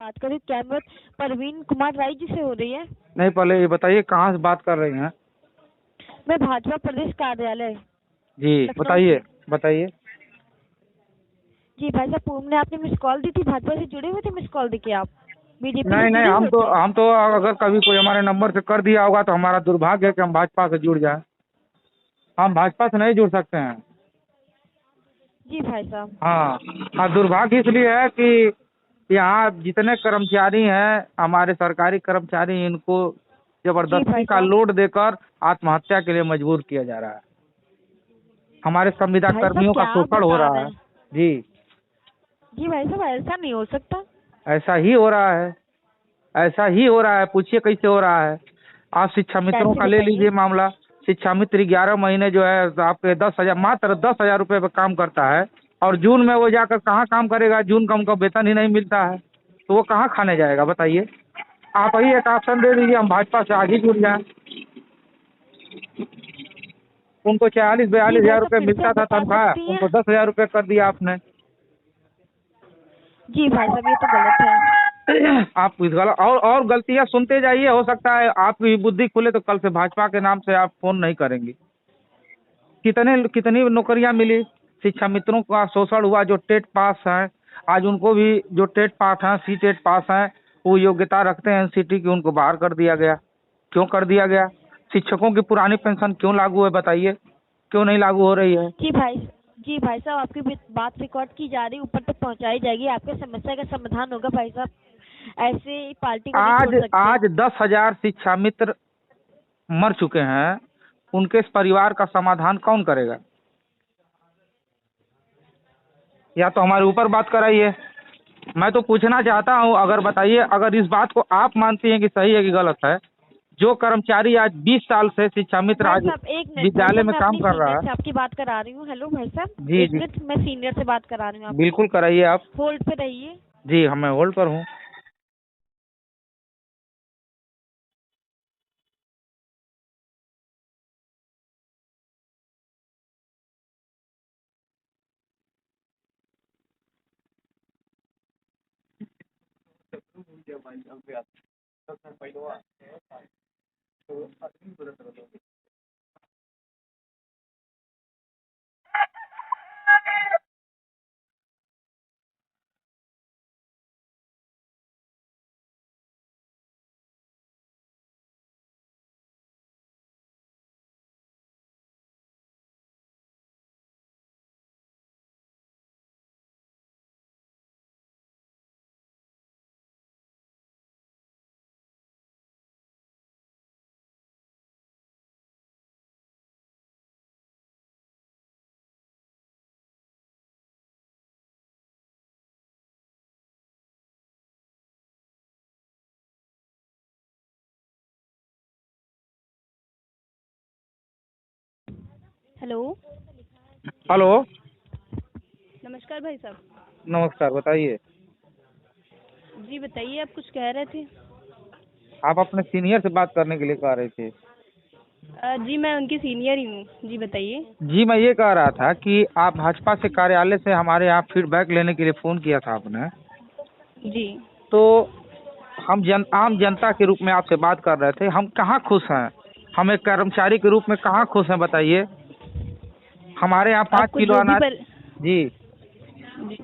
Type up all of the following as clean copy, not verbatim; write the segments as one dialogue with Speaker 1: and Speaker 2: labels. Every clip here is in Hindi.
Speaker 1: बात करें क्या मैं परवीन कुमार राय जी से हो रही है?
Speaker 2: नहीं, पहले ये बताइए कहाँ से बात कर रही हैं?
Speaker 1: मैं भाजपा प्रदेश कार्यालय
Speaker 2: जी
Speaker 1: लखनऊ
Speaker 2: बताइए
Speaker 1: से।
Speaker 2: बताइए।
Speaker 1: जी भाई साहब, पूनम ने आपने मिस कॉल दी थी, भाजपा से जुड़े हुए थे मिस कॉल देके आप बीजेपी से
Speaker 2: नहीं नहीं,
Speaker 1: जुड़े
Speaker 2: हम
Speaker 1: हुए
Speaker 2: तो
Speaker 1: थे?
Speaker 2: हम तो अगर कभी कोई हमारे नंबर से कर दिया होगा तो हमारा दुर्भाग्य है कि हम भाजपा से जुड़ जाए। हम भाजपा से नहीं जुड़ सकते हैं।
Speaker 1: जी भाई साहब।
Speaker 2: हाँ हाँ, दुर्भाग्य इसलिए है कि यहाँ जितने कर्मचारी हैं, हमारे सरकारी कर्मचारी, इनको
Speaker 1: जी
Speaker 2: जबरदस्ती
Speaker 1: भाई
Speaker 2: का
Speaker 1: साहब।
Speaker 2: लोड देकर आत्महत्या के लिए मजबूर किया जा रहा है। हमारे संविदा
Speaker 1: भाई साहब
Speaker 2: कर्मियों का
Speaker 1: क्या आप
Speaker 2: शोषण हो
Speaker 1: बता
Speaker 2: रहा
Speaker 1: रहे
Speaker 2: है।
Speaker 1: हैं?
Speaker 2: जी,
Speaker 1: जी भाई साहब, ऐसा नहीं हो सकता।
Speaker 2: ऐसा ही हो रहा है। ऐसा ही हो रहा है, पूछिए कैसे हो रहा है। आप शिक्षा मित्रों
Speaker 1: कैसे
Speaker 2: का ले
Speaker 1: बताइए?
Speaker 2: लीजिए मामला। शिक्षा मित्र 11 महीने जो है तो आपके 10,000, मात्र 10,000 रुपये पे काम करता है, और जून में वो जाकर कहाँ काम करेगा? जून का उनका वेतन ही नहीं मिलता है, तो वो कहाँ खाने जाएगा बताइए। आप ही एक ऑप्शन दे दीजिए, हम भाजपा से आज ही जुड़ जाएं। उनको 40
Speaker 1: जी
Speaker 2: 42
Speaker 1: भाई
Speaker 2: हजार
Speaker 1: साहब,
Speaker 2: रुपये
Speaker 1: फिर से
Speaker 2: मिलता
Speaker 1: आप
Speaker 2: था
Speaker 1: बता
Speaker 2: तनख्वाह,
Speaker 1: सकती हैं?
Speaker 2: उनको 10,000 रुपये कर दिया आपने।
Speaker 1: जी भाई साहब, ये तो गलत है।
Speaker 2: आप इस गलत और गलतियां सुनते जाइए, हो सकता है आपकी बुद्धि खुले तो कल से भाजपा के नाम से आप फोन नहीं करेंगे। कितने कितनी नौकरियां मिली, शिक्षा मित्रों का शोषण हुआ। जो टेट पास हैं, आज उनको भी, जो टेट पास हैं, सी टेट पास हैं, वो योग्यता रखते हैं एनसीटी की, उनको बाहर कर दिया गया। क्यों कर दिया गया? शिक्षकों की पुरानी पेंशन क्यों लागू है बताइए? क्यों नहीं लागू हो रही है?
Speaker 1: जी भाई। जी भाई साहब, आपकी बात रिकॉर्ड की जा रही, ऊपर तक पहुंचाई जाएगी, आपके समस्या का समाधान होगा भाई साहब। ऐसे पार्टी को नहीं छोड़
Speaker 2: आज
Speaker 1: सकते।
Speaker 2: आज 10,000 शिक्षा मित्र मर चुके हैं, उनके इस परिवार का समाधान कौन करेगा? या तो हमारे ऊपर बात कराइए। मैं तो पूछना चाहता हूँ, अगर बताइए, अगर इस बात को आप मानती हैं कि सही है कि गलत है, जो कर्मचारी आज 20 साल से शिक्षा मित्र
Speaker 1: भाई
Speaker 2: आज
Speaker 1: साहब एक मिनट, भाई
Speaker 2: विद्यालय
Speaker 1: साहब
Speaker 2: में
Speaker 1: मैं
Speaker 2: काम
Speaker 1: अपनी
Speaker 2: कर रहा
Speaker 1: सीनियर
Speaker 2: है।
Speaker 1: से आपकी बात करा रही हूँ। हेलो भाई साहब,
Speaker 2: जी
Speaker 1: एक
Speaker 2: जी,
Speaker 1: मिनट, मैं सीनियर से बात करा रही हूँ आपकी।
Speaker 2: बिल्कुल कराइए आप।
Speaker 1: होल्ड पे रहिए।
Speaker 2: जी, मैं होल्ड पर हूँ।
Speaker 1: हेलो।
Speaker 2: हेलो,
Speaker 1: नमस्कार भाई साहब।
Speaker 2: नमस्कार, बताइए।
Speaker 1: जी बताइए, आप कुछ कह रहे थे?
Speaker 2: आप अपने सीनियर से बात करने के लिए कह रहे थे।
Speaker 1: जी मैं उनकी सीनियर ही हूँ। जी बताइए।
Speaker 2: जी, मैं ये कह रहा था कि आप भाजपा से कार्यालय से हमारे यहाँ फीडबैक लेने के लिए फ़ोन किया था आपने।
Speaker 1: जी।
Speaker 2: तो हम आम जनता के रूप में आपसे बात कर रहे थे। हम कहाँ खुश हैं? हम एक कर्मचारी के रूप में कहाँ खुश हैं बताइए? हमारे यहाँ 5
Speaker 1: आपको
Speaker 2: किलो
Speaker 1: जो भी
Speaker 2: अनाज। जी,
Speaker 1: जी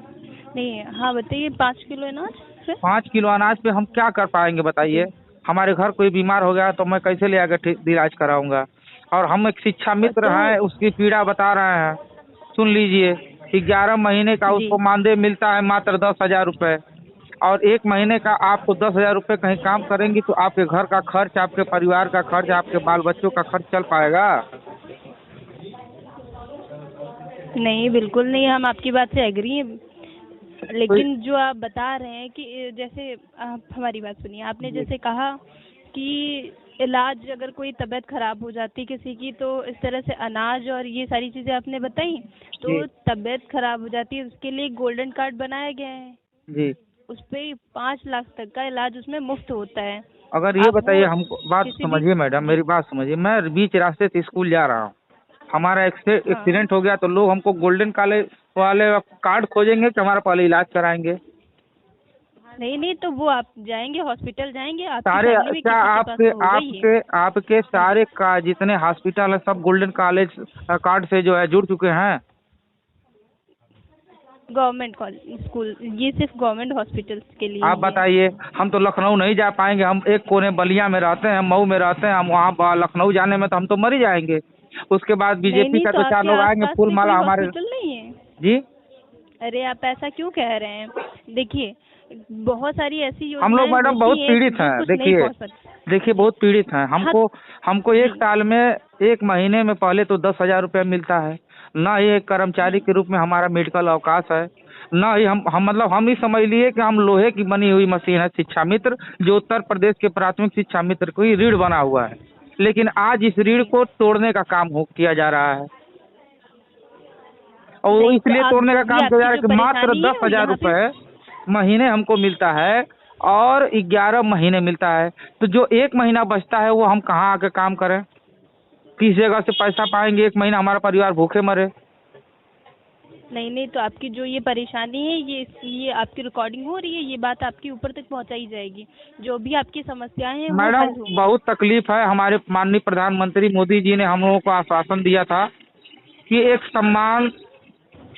Speaker 1: नहीं, हाँ बताइए, 5 किलो अनाज फिर?
Speaker 2: 5 किलो अनाज पे हम क्या कर पाएंगे बताइए?
Speaker 1: जी।
Speaker 2: हमारे घर कोई बीमार हो गया तो मैं कैसे ले आकर इलाज कराऊंगा? और हम एक शिक्षा मित्र
Speaker 1: तो
Speaker 2: हैं, उसकी पीड़ा बता रहे हैं। सुन लीजिए, 11 महीने का
Speaker 1: जी
Speaker 2: उसको मानदेय मिलता है मात्र 10,000 रुपये, और 1 महीने का आपको 10,000 रुपये कहीं काम करेंगी तो आपके घर का खर्च, आपके परिवार का खर्च, आपके बाल बच्चों का खर्च चल पाएगा?
Speaker 1: नहीं, बिल्कुल नहीं, हम आपकी बात से एग्री हैं।
Speaker 2: तो
Speaker 1: लेकिन जो आप बता रहे हैं कि जैसे आप हमारी बात सुनिए, आपने
Speaker 2: जी
Speaker 1: जैसे कहा कि इलाज, अगर कोई तबीयत खराब हो जाती किसी की तो इस तरह से अनाज और ये सारी चीजें आपने बताई,
Speaker 2: जी
Speaker 1: तो तबीयत खराब हो जाती है उसके लिए गोल्डन कार्ड बनाया गया है।
Speaker 2: जी,
Speaker 1: उस पे 5 लाख तक का इलाज उसमें मुफ्त होता है।
Speaker 2: अगर ये
Speaker 1: आप
Speaker 2: बताइए
Speaker 1: वो
Speaker 2: हमको, बात
Speaker 1: किसी भी।
Speaker 2: समझिए मैडम,
Speaker 1: जी।
Speaker 2: मेरी बात समझिए। मैं बीच रास्ते से स्कूल जा रहा हूँ, हमारा
Speaker 1: हाँ।
Speaker 2: एक्सीडेंट हो गया तो लोग हमको गोल्डन काले वाले कार्ड खोजेंगे कि हमारा पहले इलाज कराएंगे?
Speaker 1: नहीं नहीं, तो वो आप जाएंगे, हॉस्पिटल जाएंगे, आपकी
Speaker 2: सारे
Speaker 1: फैमिली में
Speaker 2: क्या
Speaker 1: किसी के पास
Speaker 2: आपके
Speaker 1: तो होगा ही है।
Speaker 2: आपके आपके सारे का जितने हॉस्पिटल है सब गोल्डन कॉलेज कार्ड से जो है जुड़ चुके हैं?
Speaker 1: गवर्नमेंट कॉलेज स्कूल, ये सिर्फ गवर्नमेंट हॉस्पिटल्स के लिए
Speaker 2: आप
Speaker 1: ही है।
Speaker 2: बताइए, हम तो लखनऊ नहीं जा पाएंगे, हम एक कोने बलिया में रहते हैं, मऊ में रहते हैं, हम वहाँ लखनऊ जाने में तो हम तो मर ही जाएंगे। उसके बाद
Speaker 1: नहीं
Speaker 2: बीजेपी
Speaker 1: नहीं,
Speaker 2: का
Speaker 1: तो
Speaker 2: तो 4
Speaker 1: आपके
Speaker 2: लोग आएंगे
Speaker 1: आसपास
Speaker 2: फूल
Speaker 1: में
Speaker 2: माला
Speaker 1: कोई
Speaker 2: हमारे।
Speaker 1: हॉस्पिटल नहीं है?
Speaker 2: जी,
Speaker 1: अरे आप ऐसा क्यों कह रहे हैं? देखिए, बहुत सारी ऐसी
Speaker 2: हम लोग
Speaker 1: योजनाएं
Speaker 2: मैडम बहुत
Speaker 1: होती हैं
Speaker 2: पीड़ित
Speaker 1: जो
Speaker 2: हैं।
Speaker 1: कुछ नहीं
Speaker 2: देखिए
Speaker 1: पहुंच सकती।
Speaker 2: देखिए बहुत पीड़ित हैं।
Speaker 1: हाँ
Speaker 2: हमको हमको एक
Speaker 1: जी।
Speaker 2: साल में, एक महीने में पहले तो 10,000 रुपया मिलता है। ना ही एक कर्मचारी के रूप में हमारा मेडिकल अवकाश है, ना ही हम मतलब हम ही समझ लिए कि हम लोहे की बनी हुई मशीन है शिक्षा मित्र, जो उत्तर प्रदेश के प्राथमिक शिक्षा मित्र को ही रीढ़ बना हुआ है। लेकिन आज इस रीढ़ को तोड़ने का काम किया जा रहा है, और वो
Speaker 1: नहीं, तो
Speaker 2: इसलिए
Speaker 1: आप
Speaker 2: तोड़ने का
Speaker 1: जो भी
Speaker 2: काम किया जा
Speaker 1: आपकी
Speaker 2: रहा है
Speaker 1: जो
Speaker 2: कि मात्र
Speaker 1: परेशानी है वो
Speaker 2: 10,000
Speaker 1: यहाँ पे।
Speaker 2: रुपये महीने हमको मिलता है और 11 महीने मिलता है। तो जो एक महीना बचता है वो हम कहाँ आके काम करें? किस जगह से पैसा पाएंगे? एक महीना हमारा परिवार भूखे मरे।
Speaker 1: नहीं नहीं, तो आपकी जो ये परेशानी है, ये आपकी रिकॉर्डिंग हो रही है, ये बात आपके ऊपर तक पहुंचाई जाएगी। जो भी आपकी समस्याएं हैं वो
Speaker 2: मैडम
Speaker 1: हल होंगी।
Speaker 2: बहुत तकलीफ है। हमारे माननीय प्रधानमंत्री मोदी जी ने हम लोगों को आश्वासन दिया था कि एक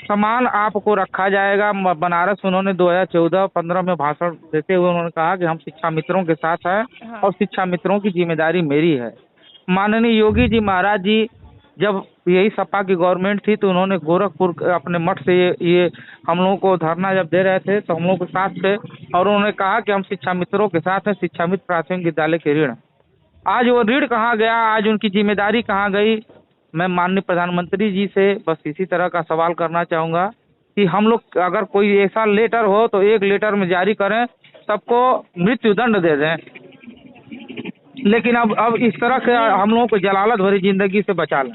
Speaker 2: समान आपको रखा जाएगा। बनारस उन्होंने 2014-15 में भाषण देते हुए उन्होंने कहा कि हम शिक्षा मित्रों के साथ हैं
Speaker 1: हाँ
Speaker 2: और शिक्षा मित्रों की जिम्मेदारी मेरी है। माननीय योगी जी महाराज जी जब यही सपा की गवर्नमेंट थी तो उन्होंने गोरखपुर अपने मठ से ये हम लोगों को धरना जब दे रहे थे तो हम लोगों के साथ थे, और उन्होंने कहा कि हम शिक्षा मित्रों के साथ हैं, शिक्षा मित्र प्राथमिक विद्यालय के ऋण। आज वो ऋण कहाँ गया? आज उनकी जिम्मेदारी कहाँ गई? मैं माननीय प्रधानमंत्री जी से बस इसी तरह का सवाल करना चाहूँगा कि हम लोग अगर कोई ऐसा लेटर हो तो एक लेटर में जारी करें, सबको मृत्यु दंड दे दें, लेकिन अब इस तरह से हम लोगों को जलालत भरी जिंदगी से बचा लें।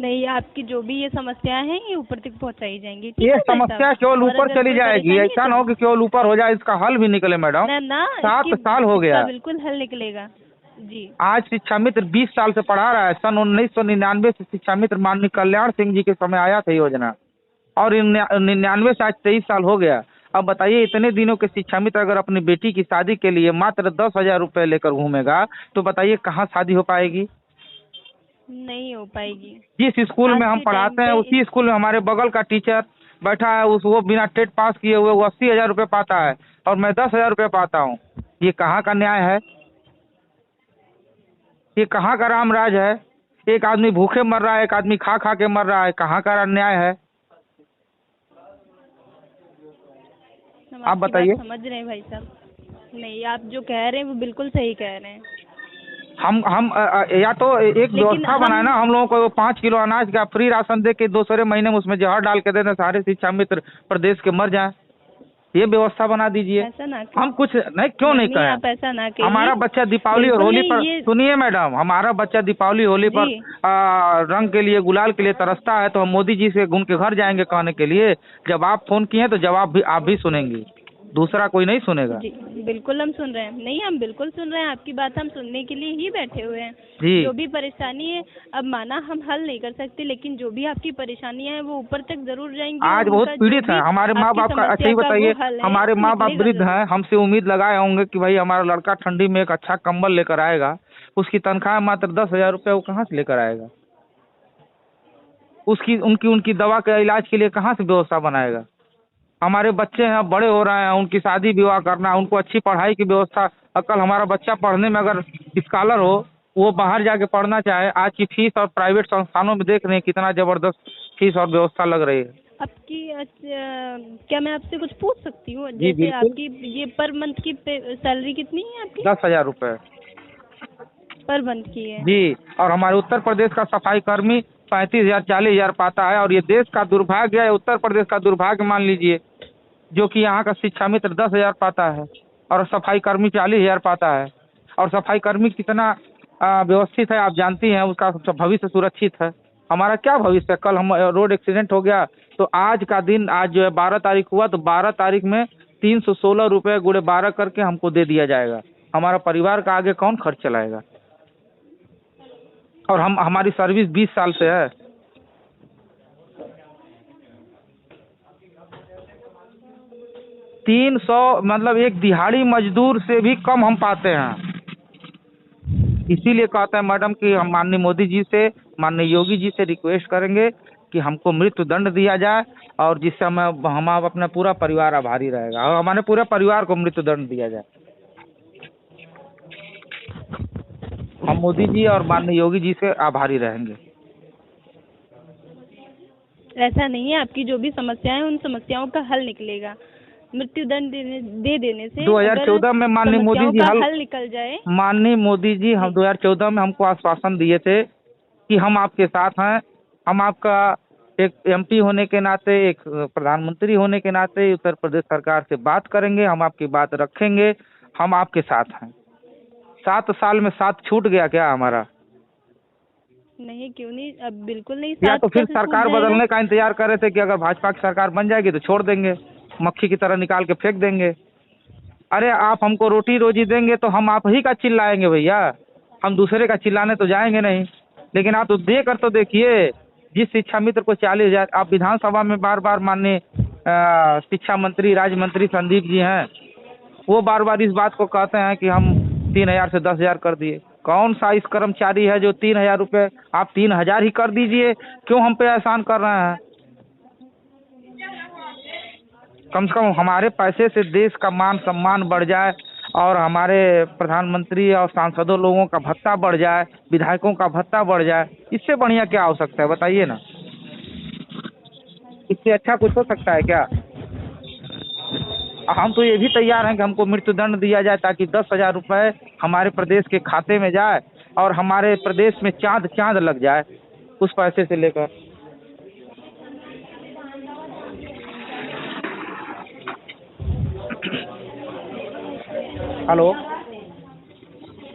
Speaker 1: नहीं, आपकी जो भी ये समस्याएं हैं ये ऊपर तक पहुंचाई जाएंगी, ठीक
Speaker 2: ये
Speaker 1: है भाई
Speaker 2: समस्या
Speaker 1: साहब?
Speaker 2: केवल
Speaker 1: और
Speaker 2: ऊपर
Speaker 1: अगर
Speaker 2: चली
Speaker 1: कोई
Speaker 2: जाएगी,
Speaker 1: परेशानी
Speaker 2: ऐसा
Speaker 1: है
Speaker 2: ना हो कि केवल ऊपर हो जाए, इसका हल भी निकले मैडम।
Speaker 1: ना
Speaker 2: 7 साल हो गया।
Speaker 1: इसका बिल्कुल हल निकलेगा जी।
Speaker 2: आज शिक्षा मित्र 20 साल से पढ़ा रहा है। सन 1999 से शिक्षा मित्र माननीय कल्याण सिंह जी के समय आया था योजना, और 99 से आज 23 साल हो गया। अब बताइए, इतने दिनों के शिक्षा मित्र अगर अपनी बेटी की शादी के लिए मात्र 10,000 रुपये लेकर घूमेगा तो बताइए कहाँ शादी हो पाएगी?
Speaker 1: नहीं हो पाएगी।
Speaker 2: जिस स्कूल में
Speaker 1: आज
Speaker 2: हम
Speaker 1: के
Speaker 2: पढ़ाते
Speaker 1: टाइम
Speaker 2: हैं
Speaker 1: पे
Speaker 2: उसी स्कूल में हमारे बगल का टीचर बैठा है, वो बिना टेट पास किए हुए वो 80,000 रुपये पाता है और मैं 10,000 रुपये पाता हूँ। ये कहाँ का न्याय है? ये कहाँ का राम राज है? एक आदमी भूखे मर रहा है, एक आदमी खा खा के मर रहा है, कहाँ का अन्याय है?
Speaker 1: हम
Speaker 2: आप
Speaker 1: आपकी बात
Speaker 2: बताइए।
Speaker 1: समझ रहे हैं भाई साहब। नहीं, आप जो कह रहे हैं वो बिल्कुल सही कह रहे हैं।
Speaker 2: हम या तो एक व्यवस्था बनाए ना, हम लोगों को वो 5 किलो अनाज का फ्री राशन दे के दूसरे महीने में उसमें जहर डाल के दे दें, सारे शिक्षा मित्र प्रदेश के मर जाएं। ये व्यवस्था बना दीजिए।
Speaker 1: ऐसा ना
Speaker 2: हम कुछ नहीं, क्यों नहीं कहें?
Speaker 1: आप ऐसा ना कहिए।
Speaker 2: हमारा बच्चा दीपावली और
Speaker 1: बिल्कुल
Speaker 2: होली पर,
Speaker 1: नहीं,
Speaker 2: सुनिए मैडम, हमारा बच्चा दीपावली होली पर
Speaker 1: जी।
Speaker 2: रंग के लिए, गुलाल के लिए तरसता है, तो हम मोदी जी से उनके घर जाएंगे कहने के लिए। जब आप फोन किए तो जवाब भी आप भी सुनेंगी, दूसरा कोई नहीं सुनेगा।
Speaker 1: जी बिल्कुल हम सुन रहे हैं। नहीं, हम बिल्कुल सुन रहे हैं, आपकी बात हम सुनने के लिए ही बैठे हुए हैं।
Speaker 2: जी।
Speaker 1: जो भी परेशानी है, अब माना हम हल नहीं कर सकते, लेकिन जो भी आपकी परेशानियां हैं वो ऊपर तक जरूर जाएंगी।
Speaker 2: आज बहुत पीड़ित हैं हमारे माँ बाप का। अच्छा ही बताइए, हमारे माँ बाप वृद्ध हैं, हमसे उम्मीद लगाए होंगे कि भाई हमारा लड़का ठंडी में एक अच्छा कंबल लेकर आएगा। उसकी तनख्वाह मात्र 10,000 रुपये, वो कहाँ से लेकर आएगा? उनकी दवा के इलाज के लिए कहाँ से व्यवस्था बनाएगा? हमारे बच्चे हैं, बड़े हो रहे हैं, उनकी शादी विवाह करना है, उनको अच्छी पढ़ाई की व्यवस्था। कल हमारा बच्चा पढ़ने में अगर स्कॉलर हो, वो बाहर जाके पढ़ना चाहे, आज की फीस और प्राइवेट संस्थानों में देख रहे हैं कितना जबरदस्त फीस और व्यवस्था लग रही है।
Speaker 1: आपकी क्या मैं आपसे कुछ पूछ सकती हूँ?
Speaker 2: जी,
Speaker 1: जैसे
Speaker 2: बिल्कुल।
Speaker 1: आपकी ये पर मंथ की सैलरी कितनी है आपकी?
Speaker 2: 10,000 रुपये
Speaker 1: पर मंथ की है
Speaker 2: जी। और हमारे उत्तर प्रदेश का सफाई कर्मी 35,000 40,000 पाता है, और ये देश का दुर्भाग्य है, उत्तर प्रदेश का दुर्भाग्य मान लीजिए, जो कि यहाँ का शिक्षा मित्र 10,000 पाता है और सफाई कर्मी 40,000 पाता है। और सफाई कर्मी कितना व्यवस्थित है आप जानती हैं, उसका भविष्य सुरक्षित है। हमारा क्या भविष्य है? कल हम रोड एक्सीडेंट हो गया तो आज का दिन, आज जो है 12 तारीख हुआ, तो 12 तारीख में 316 रुपये गुणे 12 करके हमको दे दिया जाएगा। हमारा परिवार का आगे कौन खर्च चलाएगा? और हमारी सर्विस 20 साल से है। 300 मतलब एक दिहाड़ी मजदूर से भी कम हम पाते हैं। इसीलिए कहते हैं मैडम कि हम माननीय मोदी जी से, माननीय योगी जी से रिक्वेस्ट करेंगे कि हमको मृत्यु दंड दिया जाए, और जिससे हम अपना पूरा परिवार आभारी रहेगा, और हमारे पूरे परिवार को मृत्यु दंड दिया जाए। हम मोदी जी और माननीय योगी जी से आभारी रहेंगे।
Speaker 1: ऐसा नहीं है, आपकी जो भी समस्याएं हैं उन समस्याओं का हल निकलेगा। मृत्यु दंड दे देने से
Speaker 2: 2014 में माननीय मोदी जी
Speaker 1: हल निकल जाए।
Speaker 2: माननीय मोदी जी हम 2014 में हमको आश्वासन दिए थे कि हम आपके साथ हैं, हम आपका एक MP होने के नाते, एक प्रधानमंत्री होने के नाते उत्तर प्रदेश सरकार से बात करेंगे, हम आपकी बात रखेंगे, हम आपके साथ हैं। 7 साल में साथ छूट गया क्या हमारा?
Speaker 1: नहीं, क्यों नहीं, अब बिल्कुल नहीं।
Speaker 2: या तो फिर सरकार बदलने का इंतजार कर रहे थे कि अगर भाजपा की सरकार बन जाएगी तो छोड़ देंगे, मक्खी की तरह निकाल के फेंक देंगे। अरे आप हमको रोटी रोजी देंगे तो हम आप ही का चिल्लाएंगे भैया, हम दूसरे का चिल्लाने तो जाएंगे नहीं। लेकिन आप तो दे कर तो देखिए, जिस शिक्षा मित्र को 40,000, आप विधानसभा में बार बार माननीय शिक्षा मंत्री, राज्य मंत्री संदीप जी हैं, वो बार बार इस बात को कहते हैं कि हम 3,000 से 10,000 कर दिए। कौन सा इस कर्मचारी है जो 3,000 रुपये, आप 3,000 ही कर दीजिए, क्यों हम पे एहसान कर रहे हैं? कम से कम हमारे पैसे से देश का मान सम्मान बढ़ जाए, और हमारे प्रधानमंत्री और सांसदों लोगों का भत्ता बढ़ जाए, विधायकों का भत्ता बढ़ जाए, इससे बढ़िया क्या हो सकता है बताइए ना? इससे अच्छा कुछ हो सकता है क्या? हम तो ये भी तैयार हैं कि हमको मृत्यु दंड दिया जाए, ताकि 10,000 रुपये हमारे प्रदेश के खाते में जाए और हमारे प्रदेश में चांद चांद लग जाए उस पैसे से लेकर। हेलो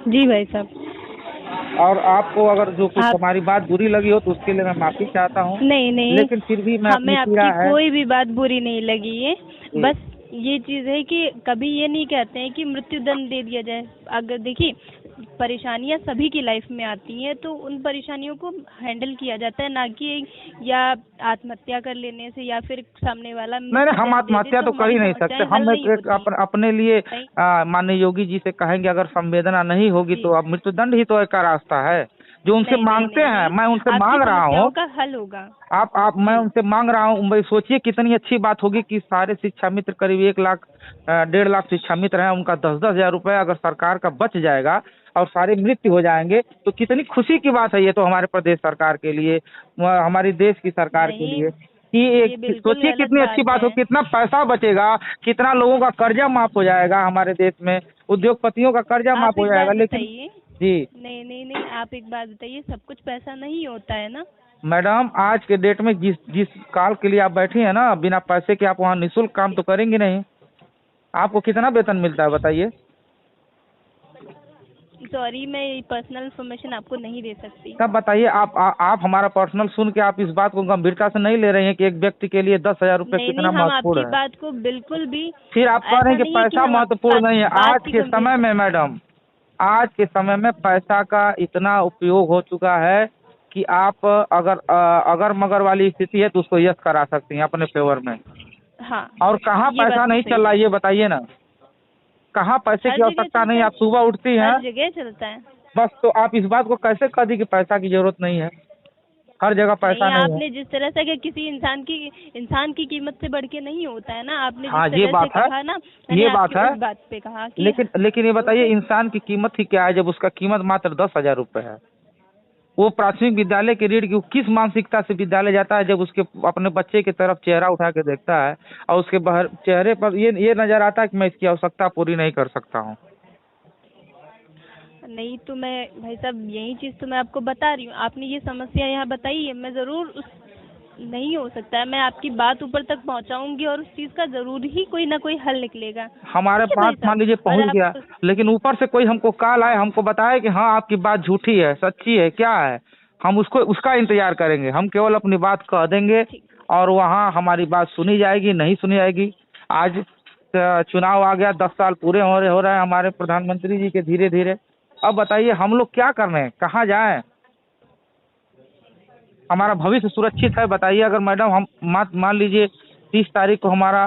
Speaker 1: जी भाई साहब।
Speaker 2: और आपको अगर जो कुछ हमारी बात बुरी लगी हो तो उसके लिए मैं माफी चाहता हूँ।
Speaker 1: नहीं,
Speaker 2: लेकिन फिर भी मैं
Speaker 1: हमें आपकी कोई भी बात बुरी नहीं लगी है। बस ये चीज है कि कभी ये नहीं कहते हैं कि मृत्यु दंड दे दिया जाए। अगर देखिए, परेशानियां सभी की लाइफ में आती हैं, तो उन परेशानियों को हैंडल किया जाता है, ना कि या आत्महत्या कर लेने से, या फिर सामने वाला
Speaker 2: नहीं, हम आत्महत्या तो कर ही नहीं सकते। हम एक अपने लिए माननीय योगी जी से कहेंगे, अगर संवेदना नहीं होगी तो अब मृत्यु दंड ही तो एक रास्ता है जो उनसे मांगते हैं। मैं उनसे मांग रहा हूँ,
Speaker 1: का हल होगा।
Speaker 2: मैं उनसे मांग रहा हूँ। भाई सोचिए कितनी अच्छी बात होगी कि सारे शिक्षा मित्र, करीब 1 लाख 1.5 लाख शिक्षा मित्र हैं, उनका 10-10 हज़ार रुपये अगर सरकार का बच जाएगा और सारे मृत्यु हो जाएंगे तो कितनी खुशी की बात है ये तो हमारे प्रदेश सरकार के लिए, हमारी देश की सरकार के लिए। कि एक सोचिए कितनी अच्छी बात हो, कितना पैसा बचेगा, कितना लोगों का कर्जा माफ हो जाएगा हमारे देश में, उद्योगपतियों का कर्जा माफ हो जाएगा। लेकिन जी
Speaker 1: नहीं, आप एक बात बताइए, सब कुछ पैसा नहीं होता है ना
Speaker 2: मैडम। आज के डेट में जिस काल के लिए आप बैठी हैं ना, बिना पैसे के आप वहाँ निःशुल्क काम तो करेंगे नहीं। आपको कितना वेतन मिलता है बताइए?
Speaker 1: सॉरी, मैं पर्सनल इन्फॉर्मेशन आपको नहीं दे सकती।
Speaker 2: तब बताइए, आप हमारा पर्सनल सुन के आप इस बात को गंभीरता से नहीं ले रहे हैं कि एक व्यक्ति के लिए 10,000 रुपये कितना महत्वपूर्ण है?
Speaker 1: आपकी बात को बिल्कुल भी।
Speaker 2: फिर आप कह रहे हैं कि पैसा महत्वपूर्ण नहीं है। आज के समय में मैडम, आज के समय में पैसा का इतना उपयोग हो चुका है कि आप अगर मगर वाली स्थिति है तो उसको यस करा सकती हैं अपने फेवर में।
Speaker 1: हाँ,
Speaker 2: और कहाँ पैसा नहीं चल रहा है ये बताइए ना? कहाँ पैसे की आवश्यकता नहीं? आप सुबह उठती हैं,
Speaker 1: हर जगह चलता है
Speaker 2: बस, तो आप इस बात को कैसे कह दी कि पैसा की जरूरत नहीं है? हर जगह पैसा नहीं है।
Speaker 1: आपने जिस तरह से कि किसी इंसान की कीमत से बढ़ के नहीं होता है ना, आपने
Speaker 2: हाँ, ये बात है, ये बात है।
Speaker 1: बात पे कहा कि
Speaker 2: लेकिन ये बताइए, इंसान की कीमत ही क्या है जब उसका कीमत मात्र 10,000 रुपये है? वो प्राथमिक विद्यालय के ऋण की किस मानसिकता से विद्यालय जाता है जब उसके अपने बच्चे की तरफ चेहरा उठा के देखता है और उसके चेहरे पर ये नजर आता है कि मैं इसकी आवश्यकता पूरी नहीं कर सकता हूँ।
Speaker 1: नहीं तो मैं भाई साहब, यही चीज़ तो मैं आपको बता रही हूँ। आपने ये समस्या यहाँ बताई है, मैं ज़रूर नहीं हो सकता है, मैं आपकी बात ऊपर तक पहुँचाऊंगी और उस चीज़ का ज़रूर ही कोई ना कोई हल निकलेगा।
Speaker 2: हमारे पास मान लीजिए पहुँच गया, लेकिन ऊपर से कोई हमको कॉल आए, हमको बताए कि हाँ आपकी बात झूठी है, सच्ची है, क्या है, हम उसका इंतजार करेंगे। हम केवल अपनी बात कह देंगे और वहाँ हमारी बात सुनी जाएगी, नहीं सुनी जाएगी। आज चुनाव आ गया, 10 साल पूरे हो रहे हैं हमारे प्रधानमंत्री जी के धीरे धीरे। अब बताइए हम लोग क्या कर रहे हैं, कहाँ जाएं? हमारा भविष्य सुरक्षित है बताइए? अगर मैडम हम मान लीजिए 30 तारीख को हमारा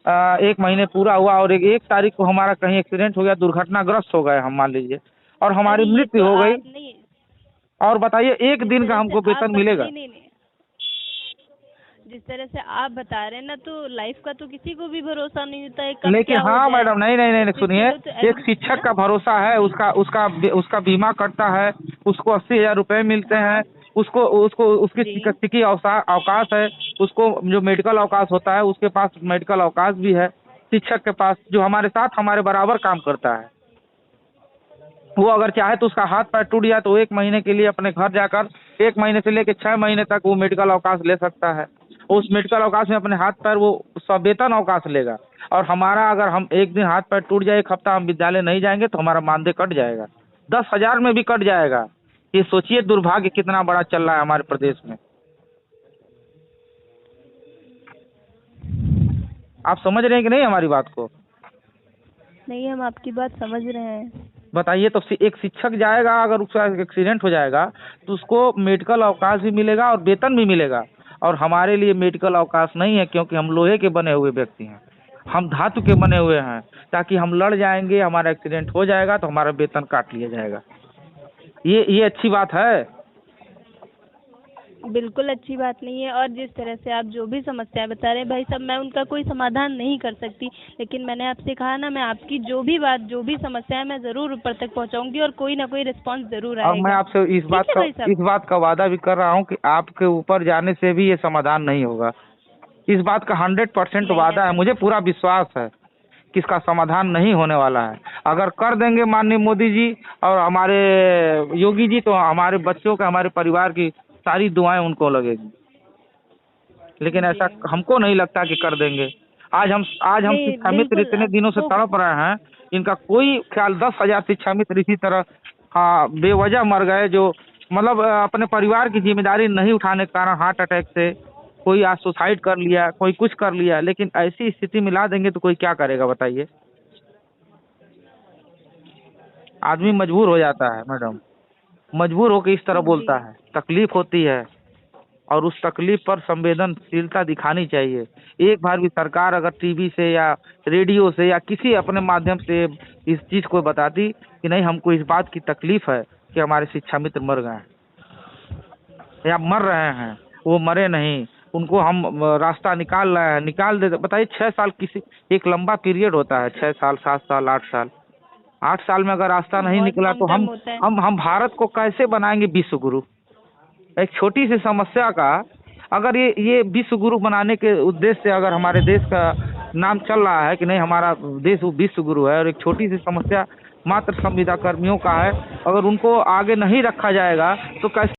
Speaker 2: 1 महीने पूरा हुआ और 1 तारीख को हमारा कहीं एक्सीडेंट हो गया, दुर्घटनाग्रस्त हो गए हम, मान लीजिए, और हमारी
Speaker 1: अरे ये
Speaker 2: मृत्यु
Speaker 1: तो
Speaker 2: हो गई,
Speaker 1: आप नहीं,
Speaker 2: और बताइए 1
Speaker 1: जिस
Speaker 2: दिन का
Speaker 1: तरह से
Speaker 2: हमको
Speaker 1: आप
Speaker 2: वेतन मिलेगा?
Speaker 1: नहीं, जिस तरह से आप बता रहे हैं ना, तो लाइफ का तो किसी को भी भरोसा नहीं होता है, कब
Speaker 2: लेकिन
Speaker 1: क्या हो
Speaker 2: हाँ
Speaker 1: जाए।
Speaker 2: मैडम, नहीं नहीं नहीं नहीं,
Speaker 1: तो
Speaker 2: सुनिए,
Speaker 1: इसके लिए तो
Speaker 2: एक शिक्षक का भरोसा है, उसका उसका उसका बीमा कटता है, उसको 80,000 रुपये मिलते हैं, उसको उसको उसकी
Speaker 1: जी
Speaker 2: चिकित्सकीय अवकाश है, उसको जो मेडिकल अवकाश होता है, उसके पास मेडिकल अवकाश भी है शिक्षक के पास, जो हमारे साथ हमारे बराबर काम करता है। वो अगर चाहे तो उसका हाथ पैर टूट जाए तो 1 महीने के लिए अपने घर जाकर 1 महीने से लेकर 6 महीने तक वो मेडिकल अवकाश ले सकता है। उस मेडिकल अवकाश में अपने हाथ पैर वो सवेतन अवकाश लेगा। और हमारा अगर हम 1 दिन हाथ पैर टूट जाए, 1 हफ्ता हम विद्यालय नहीं जाएंगे तो हमारा मानदेय कट जाएगा, 10,000 में भी कट जाएगा। ये सोचिए दुर्भाग्य कितना बड़ा चल रहा है हमारे प्रदेश में। आप समझ रहे हैं कि नहीं हमारी बात को?
Speaker 1: नहीं, हम आपकी बात समझ रहे हैं।
Speaker 2: बताइए, तो एक शिक्षक जाएगा, अगर उसका एक्सीडेंट हो जाएगा तो उसको मेडिकल अवकाश भी मिलेगा और वेतन भी मिलेगा। और हमारे लिए मेडिकल अवकाश नहीं है, क्योंकि हम लोहे के बने हुए व्यक्ति हैं, हम धातु के बने हुए हैं, ताकि हम लड़ जाएंगे, हमारा एक्सीडेंट हो जाएगा तो हमारा वेतन काट लिया जाएगा। ये अच्छी बात है?
Speaker 1: बिल्कुल अच्छी बात नहीं है। और जिस तरह से आप जो भी समस्याएं बता रहे हैं भाई साहब, मैं उनका कोई समाधान नहीं कर सकती, लेकिन मैंने आपसे कहा ना, मैं आपकी जो भी बात, जो भी समस्या है, मैं जरूर ऊपर तक पहुंचाऊंगी और कोई ना कोई रिस्पांस जरूर
Speaker 2: और मैं
Speaker 1: आएगा।
Speaker 2: आपसे इस बात का वादा भी कर रहा हूँ कि आपके ऊपर जाने से भी ये समाधान नहीं होगा। इस बात का 100% वादा है, मुझे पूरा विश्वास है कि इसका समाधान नहीं होने वाला है। अगर कर देंगे माननीय मोदी जी और हमारे योगी जी, तो हमारे बच्चों का, हमारे परिवार की सारी दुआएं उनको लगेगी। लेकिन ऐसा हमको नहीं लगता कि कर देंगे। आज हम शिक्षा मित्र इतने दिनों से तड़प रहे हैं, इनका कोई ख्याल, 10,000 शिक्षा मित्र इसी तरह हाँ बेवजह मर गए, जो मतलब अपने परिवार की जिम्मेदारी नहीं उठाने के कारण हार्ट अटैक से, कोई आज सुसाइड कर लिया, कोई कुछ कर लिया। लेकिन ऐसी स्थिति में ला देंगे तो कोई क्या करेगा बताइए? आदमी मजबूर हो जाता है मैडम, मजबूर होकर इस तरह बोलता है, तकलीफ होती है, और उस तकलीफ पर संवेदनशीलता दिखानी चाहिए। एक बार भी सरकार अगर टीवी से या रेडियो से या किसी अपने माध्यम से इस चीज को बताती कि नहीं, हमको इस बात की तकलीफ है कि हमारे शिक्षा मित्र मर गए या मर रहे हैं, वो मरे नहीं, उनको हम रास्ता निकाल रहे हैं, निकाल देते। बताइए 6 साल किसी एक लंबा पीरियड होता है, 6 साल 7 साल 8 साल, 8 साल में अगर रास्ता नहीं निकला तो हम भारत को कैसे बनाएंगे विश्व गुरु? एक छोटी सी समस्या का अगर ये विश्व गुरु बनाने के उद्देश्य से अगर हमारे देश का नाम चल रहा है कि नहीं हमारा देश विश्व गुरु है, और एक छोटी सी समस्या मात्र संविदा कर्मियों का है, अगर उनको आगे नहीं रखा जाएगा तो कैसे